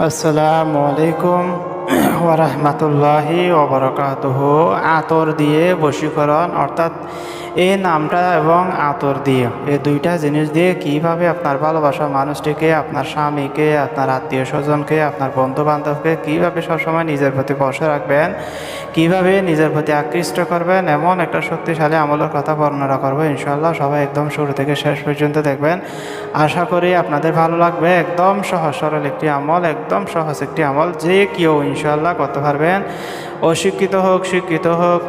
আসসালামু আলাইকুম ওয়া রাহমাতুল্লাহি ওয়া বারাকাতুহু। আতর দিয়ে বশীকরণ, অর্থাৎ এই নামটা এবং আতর দিয়ে, এই দুইটা জিনিস দিয়ে কিভাবে আপনার ভালোবাসার মানুষটিকে, আপনার স্বামীকে, আপনার আত্মীয় স্বজনকে, আপনার বন্ধু বান্ধবকে কিভাবে সবসময় নিজের প্রতি বসে রাখবেন, কিভাবে নিজের প্রতি আকৃষ্ট করবেন, এমন একটা শক্তিশালী আমলের কথা বর্ণনা করবো ইনশাআল্লাহ। সবাই একদম শুরু থেকে শেষ পর্যন্ত দেখবেন, আশা করি আপনাদের ভালো লাগবে। একদম সহজ সরল একটি আমল, একদম সহজ একটি আমল, যে কেউ ইনশাআল্লাহ করতে পারবেন। অশিক্ষিত হোক, শিক্ষিত হোক,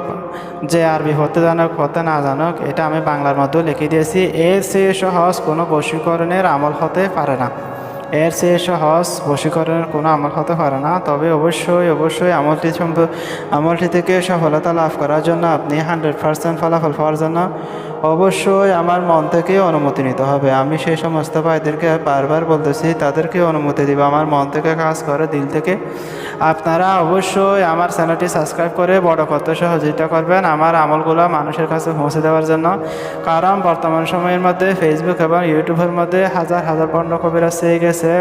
যে আরবি পড়তে জানুক, পড়তে না জানুক, এটা আমি বাংলার মধ্যেও লিখে দিয়েছি। এর চেয়ে সহজ কোনো বশীকরণের আমল হতে পারে না, এর চেয়ে সহজ বশীকরণের কোনো আমল হতে পারে না। তবে অবশ্যই আমলটি থেকে সফলতা লাভ করার জন্য, আপনি 100% ফলাফল পাওয়ার জন্য অবশ্যই আমার মন থেকে অনুমতি নিতে হবে। আমি সেই সমস্ত ভাইদেরকে বারবার বলতেছি, তাদেরকে অনুমতি দিব আমার মন থেকে কাজ করে, দিল থেকে। আপনারা অবশ্যই আমার চ্যানেলটি সাবস্ক্রাইব করে বড় করতে সহযোগিতা করবেন, আমার আমলগুলো মানুষের কাছে পৌঁছে দেওয়ার জন্য। কারণ বর্তমান সময়ের মধ্যে ফেসবুক এবং ইউটিউবের মধ্যে হাজার হাজার পণ্য কবিরাজ চেয়ে গেছে।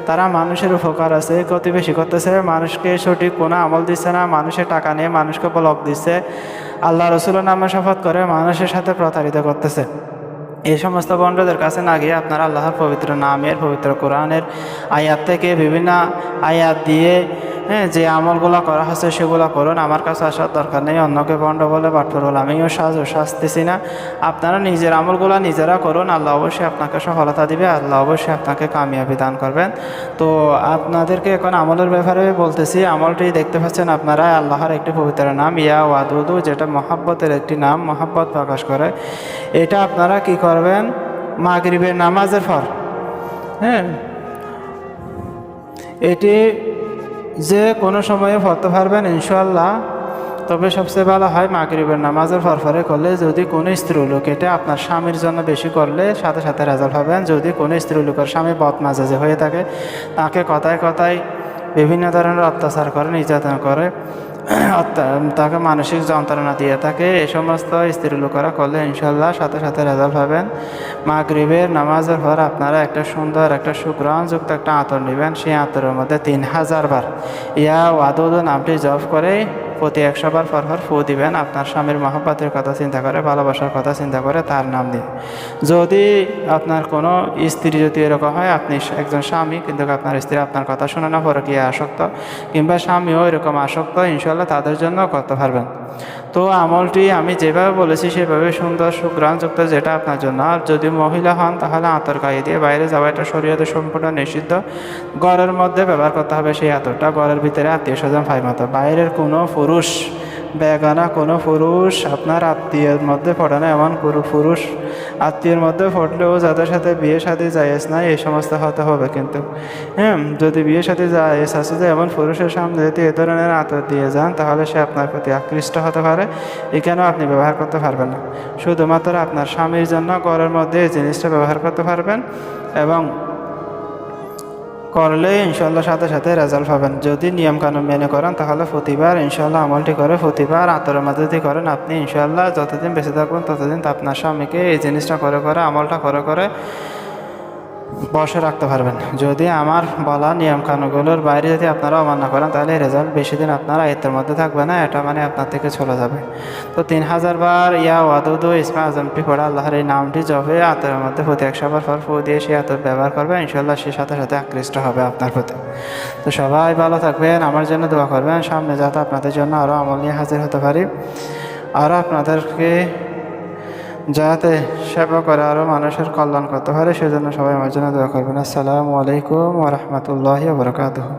তারা মানুষের উপকার আছে, ক্ষতি বেশি করতেছে, মানুষকে সঠিক কোনো আমল দিচ্ছে না, মানুষের টাকা নিয়ে মানুষকে ব্লক দিচ্ছে, আল্লাহ রসুলের নামে শপথ করে মানুষের সাথে প্রতারিত করতেছে। এই সমস্ত বন্ডদের কাছে না গিয়ে আপনারা আল্লাহর পবিত্র নামের, পবিত্র কোরআনের আয়াত থেকে বিভিন্ন আয়াত দিয়ে যে আমলগুলো করা হচ্ছে সেগুলো করুন। আমার কাছে আসার দরকার নেই অন্যকে বন্ড বলে, বাটফর বলে আমিও সাজতেছি না। আপনারা নিজের আমলগুলো নিজেরা করুন, আল্লাহ অবশ্যই আপনাকে সফলতা দিবে, আল্লাহ অবশ্যই আপনাকে কামিয়াবি দান করবেন। তো আপনাদেরকে এখন আমলের ব্যাপারে বলতেছি। আমলটি দেখতে পাচ্ছেন আপনারা, আল্লাহর একটি পবিত্র নাম ইয়া ওয়াদুদু, যেটা মহাব্বতের একটি নাম, মহাব্বত প্রকাশ করে। এটা আপনারা কি করবেন, মাগরিবের নামাজের পর, এটি যে কোনো সময়ে পড়তে পারবেন ইনশাআল্লাহ। তবে সবচেয়ে ভালো হয় মাগরিবের নামাজের পরে করলে। যদি কোনো স্ত্রী লোক, এটা আপনার স্বামীর জন্য বেশি করলে সাথে সাথে রেজাল্ট পাবেন। যদি কোনো স্ত্রী লোকের স্বামী বদমেজাজি হয়ে থাকে, তাকে কথায় কথায় বিভিন্ন ধরনের অত্যাচার করে, নির্যাতন করে, তাকে মানসিক যন্ত্রণা দিয়ে থাকে, এই সমস্ত স্ত্রী লোকেরা করলে ইনশাল্লাহ সাথে সাথে রেজাল্ট পাবেন। মাগরিবের নামাজের পর আপনারা একটা সুন্দর, একটা সুগ্রহণযুক্ত একটা আতর নেবেন। সেই আতরের মধ্যে 3000 বার ইয়া ওয়াদুদ নামটি জপ করে প্রতি 100 বার পর ফু দিবেন। আপনার স্বামীর মহব্বতের কথা চিন্তা করে, ভালোবাসার কথা চিন্তা করে, তার নাম দিয়ে। যদি আপনার কোনো স্ত্রী যদি এরকম হয়, আপনি একজন স্বামী কিন্তু আপনার স্ত্রী আপনার কথা শুনে না, পরকীয়া আসক্ত, কিংবা স্বামীও এরকম আসক্ত, ইনশাল্লাহ তাদের জন্য করতে পারবেন। তো আমলটি আমি যেভাবে বলেছি সেভাবে সুন্দর সুগ্রহণযুক্ত, যেটা আপনার জন্য। আর যদি মহিলা হন তাহলে আতর গায়ে দিয়ে বাইরে যাওয়া, এটা শরীয়তে সম্পূর্ণ নিষিদ্ধ। ঘরের মধ্যে ব্যবহার করতে হবে সেই আতরটা, ঘরের ভিতরে আত্মীয় স্বজন ভাই মতো। বাইরের কোনো পুরুষ, বেগানা কোনো পুরুষ আপনার আত্মীয়ের মধ্যে পড়ে না, এমন পুরুষ আত্মীয়ের মধ্যে পড়লেও যাদের সাথে বিয়ে শাদী জায়েজ নাই, এই সমস্ত হতে হবে। কিন্তু যদি বিয়ে শাদী জায়েজ আছে, যে এমন পুরুষের সামনে যদি এ ধরনের আতর দিয়ে যান, তাহলে সে আপনার প্রতি আকৃষ্ট হতে পারে, এখানেও আপনি ব্যবহার করতে পারবেন না। শুধুমাত্র আপনার স্বামীর জন্য ঘরের মধ্যে এই জিনিসটা ব্যবহার করতে পারবেন, এবং করলে ইনশাল্লাহ সাথে সাথে রেজাল্ট পাবেন। যদি নিয়মকানুন মেনে করেন তাহলে প্রতিবার ইনশাল্লাহ আমলটি করে, প্রতিবার আতরের মাঝে যদি করেন, আপনি ইনশাল্লাহ যতদিন বেঁচে থাকবেন ততদিন আপনার স্বামীকে এই জিনিসটা করে আমলটা করে বসে রাখতে পারবেন। যদি আমার বলা নিয়মকানুনগুলোর বাইরে যদি আপনারা অমান্য করেন, তাহলে রেজাল্ট বেশি দিন আপনার আয়ত্তের মধ্যে থাকবে না, এটা মানে আপনার থেকে চলে যাবে। তো 3000 বার ইয়া ওয়াদুদু ইসমে আজমটি পড়া, আল্লাহর এই নামটি জপে আতরের মধ্যে প্রতি 100 বার ফু দিয়ে সেই আতর ব্যবহার করবে, ইনশাল্লাহ সে সাথে সাথে আকৃষ্ট হবে আপনার প্রতি। তো সবাই ভালো থাকবেন, আমার জন্য দোয়া করবেন, সামনে যাতে আপনাদের জন্য আরও আমল নিয়ে হাজির হতে পারি, আরও আপনাদেরকে যাতে সেবা করে আরও মানুষের কল্যাণ করতে পারে, সেজন্য সবাই আমার জন্য দোয়া করবেন। আসসালামু আলাইকুম ওয়া রাহমাতুল্লাহি ওয়া বারাকাতুহু।